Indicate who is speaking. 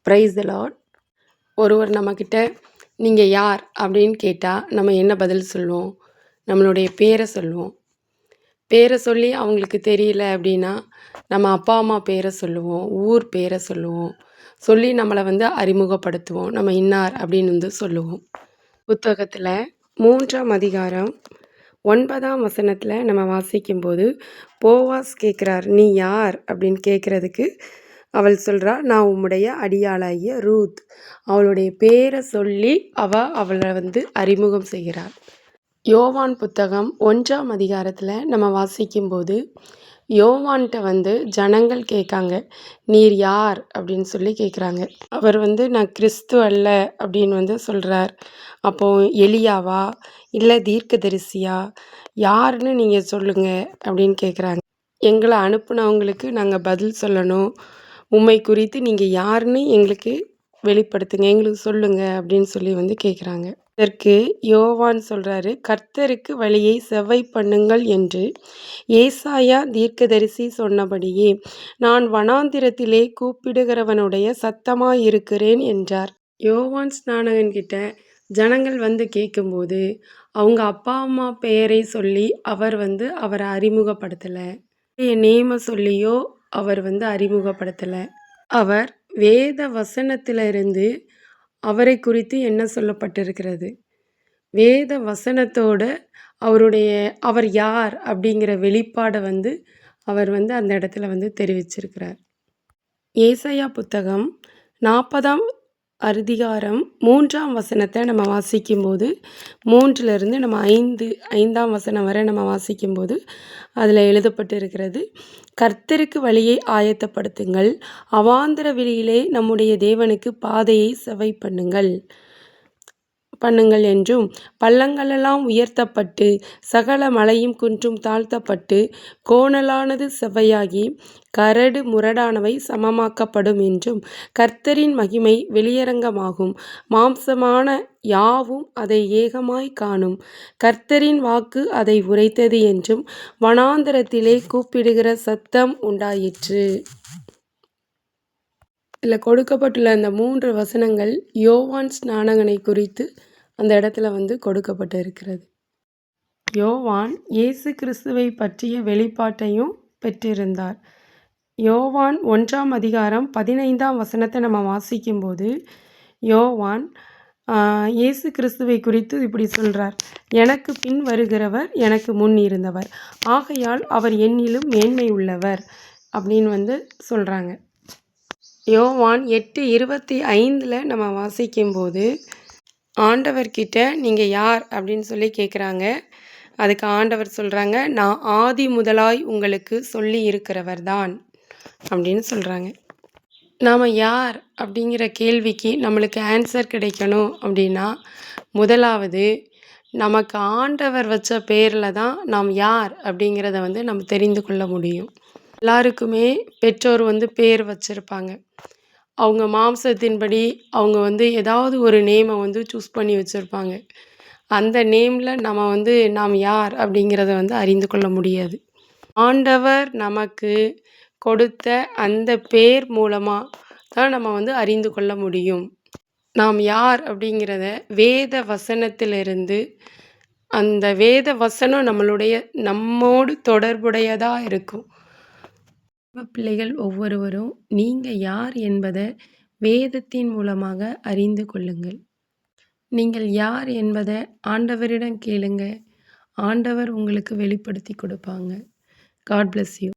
Speaker 1: Praise the Lord. ஒருவர் நம்மக்கிட்ட நீங்கள் யார் அப்படின்னு கேட்டால் நம்ம என்ன பதில் சொல்லுவோம்? நம்மளுடைய பேரை சொல்லுவோம். பேரை சொல்லி அவங்களுக்கு தெரியல அப்படின்னா நம்ம அப்பா அம்மா பேரை சொல்லுவோம், ஊர் பேரை சொல்லுவோம், சொல்லி நம்மளை அறிமுகப்படுத்துவோம். நம்ம இன்னார் அப்படின்னு சொல்லுவோம். புத்தகத்தில் 3ஆம் அதிகாரம் 9ஆம் வசனத்தில் நம்ம வாசிக்கும்போது போவாஸ் கேட்குறார், நீ யார் அப்படின்னு கேட்குறதுக்கு அவள் சொல்கிறா, நான் உம்முடைய அடியாளாகிய ரூத். அவளுடைய பேரை சொல்லி அவளை அறிமுகம் செய்கிறார். யோவான் புத்தகம் 1ஆம் அதிகாரத்தில் நம்ம வாசிக்கும்போது யோவான்கிட்ட ஜனங்கள் கேட்காங்க, நீர் யார் அப்படின்னு சொல்லி கேட்குறாங்க. அவர் நான் கிறிஸ்து அல்ல அப்படின்னு சொல்கிறார். அப்போ எலியாவா இல்லை தீர்க்கதரிசியா யாருன்னு நீங்கள் சொல்லுங்க அப்படின்னு கேட்குறாங்க. எங்களை அனுப்புனவங்களுக்கு நாங்கள் பதில் சொல்லணும், உம்மை குறித்து நீங்கள் யாருன்னு எங்களுக்கு வெளிப்படுத்துங்க, எங்களுக்கு சொல்லுங்க அப்படின்னு சொல்லி கேட்குறாங்க. இதற்கு யோவான் சொல்கிறாரு, கர்த்தருக்கு வழியை செவ்வை பண்ணுங்கள் என்று ஏசாயா தீர்க்கதரிசி சொன்னபடியே நான் வனாந்திரத்திலே கூப்பிடுகிறவனுடைய சத்தமாயிருக்கிறேன் என்றார். யோவான் ஸ்நானகன்கிட்ட ஜனங்கள் கேட்கும்போது அவங்க அப்பா அம்மா பெயரை சொல்லி அவர் அவரை அறிமுகப்படுத்தலை, நேம சொல்லியோ அவர் அறிமுகப்படுத்தலை. அவர் வேத வசனத்திலிருந்து அவரை குறித்து என்ன சொல்லப்பட்டிருக்கிறது, வேத வசனத்தோட அவர் யார் அப்படிங்கிற வெளிப்பாடை அவர் அந்த இடத்துல தெரிவிச்சிருக்கிறார். ஏசாயா புத்தகம் 40ஆம் அதிகாரம் 3ஆம் வசனத்தை நம்ம வாசிக்கும்போது 3லிருந்து நம்ம 5ஆம் வசனம் வரை நம்ம வாசிக்கும்போது அதில் எழுதப்பட்டு இருக்கிறது, கர்த்தருக்கு வழியை ஆயத்தப்படுத்துங்கள், அவாந்தர வெளியிலே நம்முடைய தேவனுக்கு பாதையை செவ்வை பண்ணுங்கள் என்றும், பள்ளங்களெல்லாம் உயர்த்தப்பட்டு சகல மலையும் குன்றும் தாழ்த்தப்பட்டு கோணலானது செவ்வையாகி கரடு முரடானவை சமமாக்கப்படும் என்றும், கர்த்தரின் மகிமை வெளியரங்கமாகும், மாம்சமான யாவும் அதை ஏகமாய் காணும், கர்த்தரின் வாக்கு அதை உரைத்தது என்றும் வனாந்தரத்திலே கூப்பிடுகிற சத்தம் உண்டாயிற்று. இதில் கொடுக்கப்பட்டுள்ள அந்த 3 வசனங்கள் யோவான் ஸ்நானகனை குறித்து அந்த இடத்துல கொடுக்கப்பட்டு இருக்கிறது. யோவான் இயேசு கிறிஸ்துவை பற்றிய வெளிப்பாட்டையும் பெற்றிருந்தார். யோவான் 1ஆம் அதிகாரம் 15ஆம் வசனத்தை நம்ம வாசிக்கும்போது யோவான் இயேசு கிறிஸ்துவை குறித்து இப்படி சொல்கிறார், எனக்கு பின் வருகிறவர் எனக்கு முன் இருந்தவர், ஆகையால் அவர் என்னிலும் மேன்மை உள்ளவர் அப்படின்னு சொல்கிறாங்க. யோவான் 8:25 நம்ம வாசிக்கும்போது ஆண்டவர்கிட்ட நீங்கள் யார் அப்படின்னு சொல்லி கேட்குறாங்க. அதுக்கு ஆண்டவர் சொல்கிறாங்க, நான் ஆதி முதலாய் உங்களுக்கு சொல்லி இருக்கிறவர் தான் அப்படின்னு சொல்கிறாங்க. நாம் யார் அப்படிங்கிற கேள்விக்கு நம்மளுக்கு ஆன்சர் கிடைக்கணும் அப்படின்னா முதலாவது நமக்கு ஆண்டவர் வச்ச பேரில் தான் நாம் யார் அப்படிங்கிறத நம்ம தெரிந்து கொள்ள முடியும். எல்லாருக்குமே பெற்றோர் பேர் வச்சுருப்பாங்க. அவங்க மாம்சத்தின்படி அவங்க ஏதாவது ஒரு நேமை சூஸ் பண்ணி வச்சுருப்பாங்க. அந்த நேமில் நம்ம நாம் யார் அப்படிங்கிறத அறிந்து கொள்ள முடியாது. ஆண்டவர் நமக்கு கொடுத்த அந்த பேர் மூலமாக தான் நம்ம அறிந்து கொள்ள முடியும். நாம் யார் அப்படிங்கிறத வேத வசனத்திலிருந்து, அந்த வேத வசனம் நம்மோடு தொடர்புடையதாக இருக்கும். பிள்ளைகள் ஒவ்வொருவரும் நீங்கள் யார் என்பதை வேதத்தின் மூலமாக அறிந்து கொள்ளுங்கள். நீங்கள் யார் என்பதை ஆண்டவரிடம் கேளுங்க, ஆண்டவர் உங்களுக்கு வெளிப்படுத்தி கொடுப்பாங்க. God bless you.